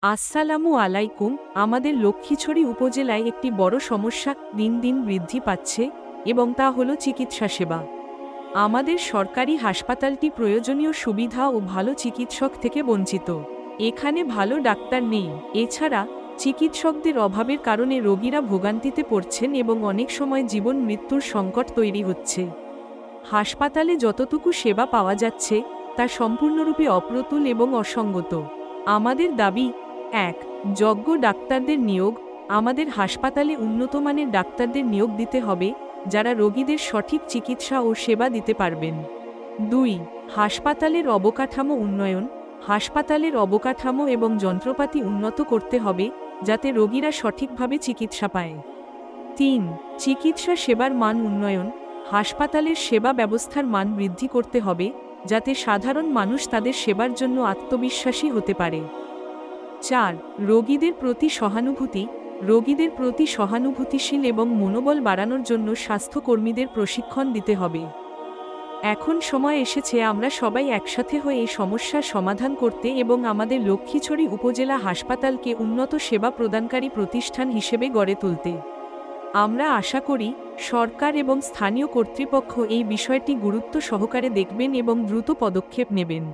আসসালামু আলাইকুম। আমাদের লক্ষ্মীছড়ি উপজেলায় একটি বড় সমস্যা দিন দিন বৃদ্ধি পাচ্ছে এবং তা হলো চিকিৎসা সেবা। আমাদের সরকারি হাসপাতালটি প্রয়োজনীয় সুবিধা ও ভালো চিকিৎসক থেকে বঞ্চিত। এখানে ভালো ডাক্তার নেই। এছাড়া চিকিৎসকদের অভাবের কারণে রোগীরা ভোগান্তিতে পড়ছেন এবং অনেক সময় জীবন মৃত্যুর সংকট তৈরি হচ্ছে। হাসপাতালে যতটুকু সেবা পাওয়া যাচ্ছে তা সম্পূর্ণরূপে অপ্রতুল এবং অসঙ্গত। আমাদের দাবি ১. যোগ্য ডাক্তারদের নিয়োগ। আমাদের হাসপাতালে উন্নতমানের ডাক্তারদের নিয়োগ দিতে হবে, যারা রোগীদের সঠিক চিকিৎসা ও সেবা দিতে পারবেন। ২. হাসপাতালের অবকাঠামো উন্নয়ন। হাসপাতালের অবকাঠামো এবং যন্ত্রপাতি উন্নত করতে হবে, যাতে রোগীরা সঠিকভাবে চিকিৎসা পায়। ৩. চিকিৎসা সেবার মান উন্নয়ন। হাসপাতালের সেবা ব্যবস্থার মান বৃদ্ধি করতে হবে, যাতে সাধারণ মানুষ তাদের সেবার জন্য আত্মবিশ্বাসী হতে পারে। ৪. রোগীদের প্রতি সহানুভূতি। রোগীদের প্রতি সহানুভূতিশীল এবং মনোবল বাড়ানোর জন্য স্বাস্থ্যকর্মীদের প্রশিক্ষণ দিতে হবে। এখন সময় এসেছে আমরা সবাই একসাথে হয়ে এই সমস্যার সমাধান করতে এবং আমাদের লক্ষ্মীছড়ি উপজেলা হাসপাতালকে উন্নত সেবা প্রদানকারী প্রতিষ্ঠান হিসেবে গড়ে তুলতে। আমরা আশা করি সরকার এবং স্থানীয় কর্তৃপক্ষ এই বিষয়টি গুরুত্ব সহকারে দেখবেন এবং দ্রুত পদক্ষেপ নেবেন।